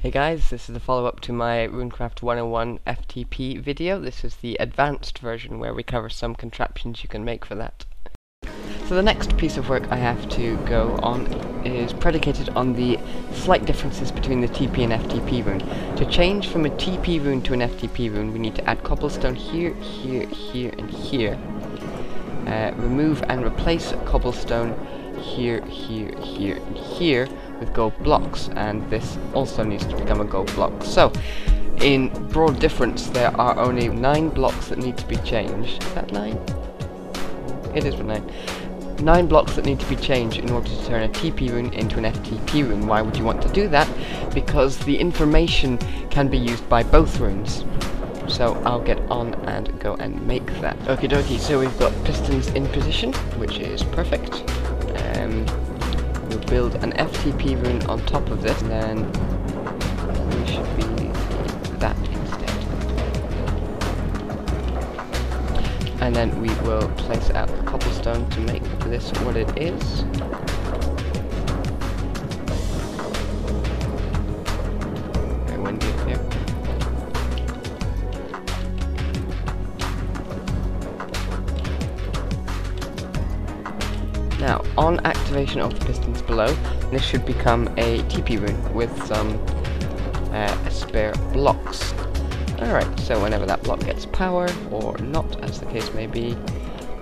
Hey guys, this is the follow-up to my Runecraft 101 FTP video. This is the advanced version where we cover some contraptions you can make for that. So the next piece of work I have to go on is predicated on the slight differences between the TP and FTP rune. To change from a TP rune to an FTP rune, we need to add cobblestone here, here, here, and here. Remove and replace cobblestone here, here, here, and here with gold blocks, and this also needs to become a gold block. So, in broad difference, there are only 9 blocks that need to be changed. Is that 9? It is 9. 9 blocks that need to be changed in order to turn a TP rune into an FTP rune. Why would you want to do that? Because the information can be used by both runes. So I'll get on and go and make that. Okie dokie, so we've got pistons in position, which is perfect. We'll build an FTP rune on top of this, and then we should be that instead. And then we will place out the cobblestone to make this what it is. Very windy up here. Now, on activation of the pistons below, this should become a TP rune with some spare blocks. Alright, so whenever that block gets power, or not as the case may be,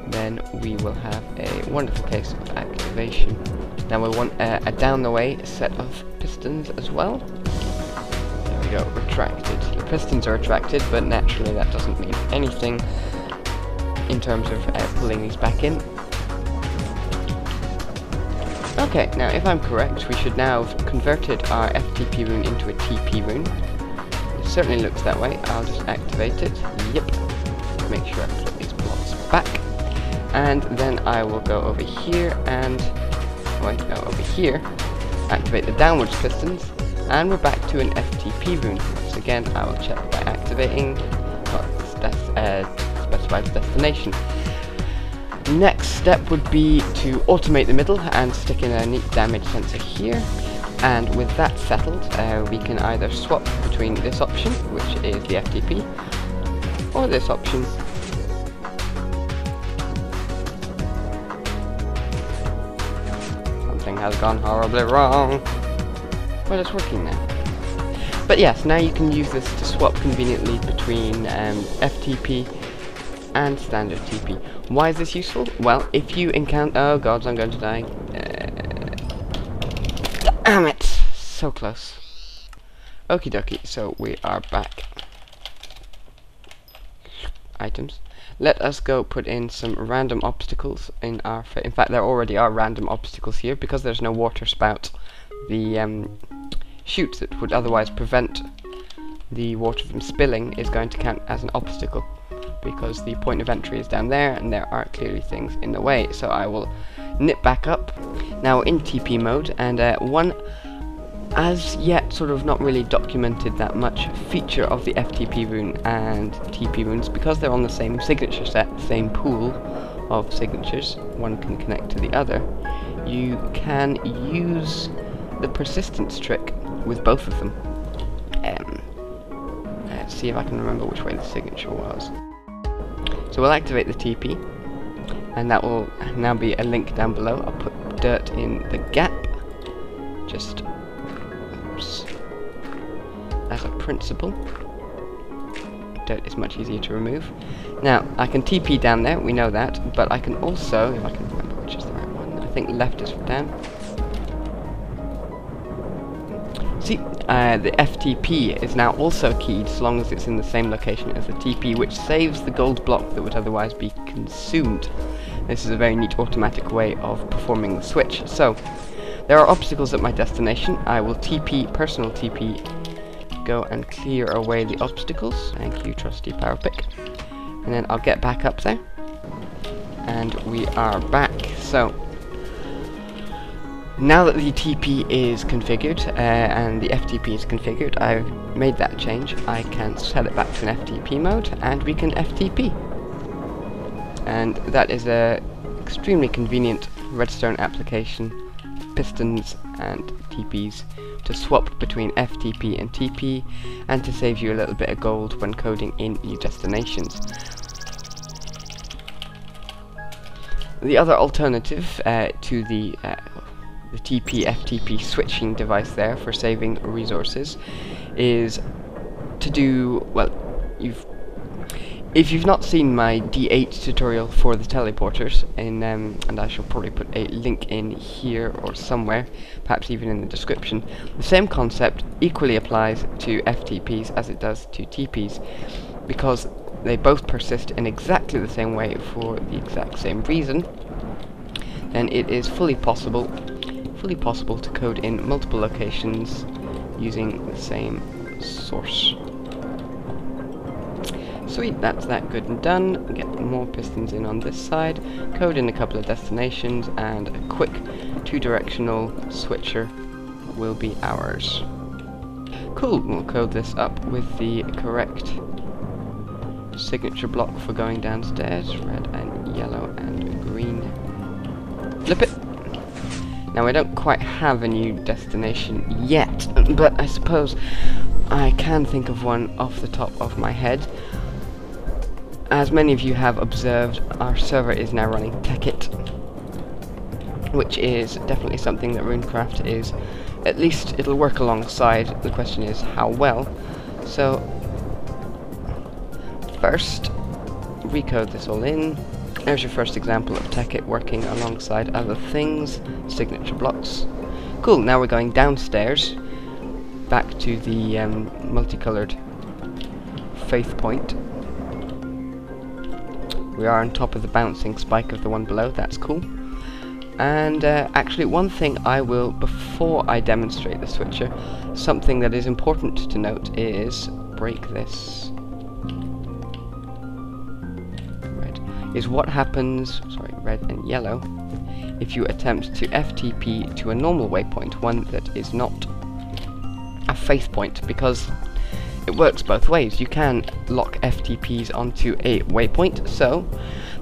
then we will have a wonderful case of activation. Now we want a down the way set of pistons as well. There we go, retracted. The pistons are retracted, but naturally that doesn't mean anything in terms of pulling these back in. Okay, now if I'm correct, we should now have converted our FTP rune into a TP rune. It certainly looks that way. I'll just activate it. Yep. Make sure I put these blocks back. And then I will go over here and... wait, no, over here. Activate the downwards pistons. And we're back to an FTP rune. Once again, I will check by activating what specifies the destination. Next step would be to automate the middle and stick in a neat damage sensor here, and with that settled we can either swap between this option, which is the FTP, or this option. Something has gone horribly wrong, but it's working now. But yes, now you can use this to swap conveniently between FTP and standard TP. Why is this useful? Well, if you encounter... oh gods, I'm going to die. Damn it! So close. Okie dokie, so we are back. Items. Let us go put in some random obstacles in our... in fact, there already are random obstacles here, because there's no water spout. The chute that would otherwise prevent the water from spilling is going to count as an obstacle, because the point of entry is down there and there are clearly things in the way. So I will nip back up. Now in TP mode, and one as yet sort of not really documented that much feature of the FTP rune and TP runes, because they're on the same signature set, same pool of signatures, one can connect to the other, you can use the persistence trick with both of them. Let's see if I can remember which way the signature was. So we'll activate the TP, and that will now be a link down below. I'll put dirt in the gap, just oops, as a principle. Dirt is much easier to remove. Now, I can TP down there, we know that, but I can also, if I can remember which is the right one, I think left is down. See, the FTP is now also keyed so long as it's in the same location as the TP, which saves the gold block that would otherwise be consumed. This is a very neat automatic way of performing the switch. So, there are obstacles at my destination. I will TP, personal TP, go and clear away the obstacles. Thank you, trusty power pick. And then I'll get back up there. And we are back. So, now that the TP is configured and the FTP is configured, I've made that change. I can set it back to an FTP mode, and we can FTP. And that is a extremely convenient redstone application. Pistons and TPs to swap between FTP and TP, and to save you a little bit of gold when coding in new destinations. The other alternative to the TP-FTP switching device there for saving resources is to do, well, if you've not seen my D8 tutorial for the teleporters, and I shall probably put a link in here or somewhere, perhaps even in the description, the same concept equally applies to FTPs as it does to TPs, because they both persist in exactly the same way for the exact same reason. Then it is fully possible to code in multiple locations using the same source. Sweet, that's that good and done. Get more pistons in on this side, code in a couple of destinations, and a quick two-directional switcher will be ours. Cool, we'll code this up with the correct signature block for going downstairs, red and yellow and green. Flip it! Now I don't quite have a new destination yet, but I suppose I can think of one off the top of my head. As many of you have observed, our server is now running Tekkit, which is definitely something that Runecraft is, at least it'll work alongside. The question is how well. So first, recode this all in. There's your first example of Tekkit working alongside other things, signature blocks. Cool, now we're going downstairs, back to the multicolored Faithpoint. We are on top of the bouncing spike of the one below, that's cool. And actually one thing I will, before I demonstrate the switcher, something that is important to note is, break this. Red. Is what happens, sorry, red and yellow, if you attempt to FTP to a normal waypoint, one that is not a Faithpoint, because it works both ways. You can lock FTPs onto a waypoint, so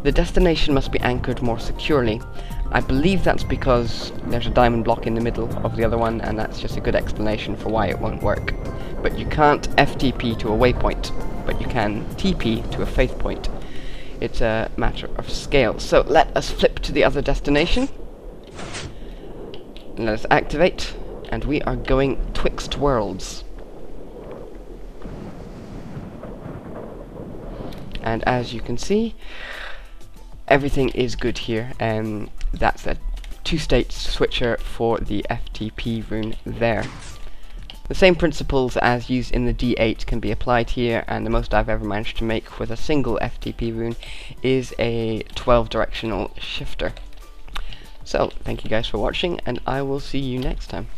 the destination must be anchored more securely. I believe that's because there's a diamond block in the middle of the other one, and that's just a good explanation for why it won't work. But you can't FTP to a waypoint, but you can TP to a Faithpoint. It's a matter of scale. So let us flip to the other destination. Let us activate, and we are going twixt worlds. And as you can see, everything is good here, and that's a two-state switcher for the FTP rune there. The same principles as used in the D8 can be applied here, and the most I've ever managed to make with a single FTP rune is a 12-directional shifter. So, thank you guys for watching, and I will see you next time.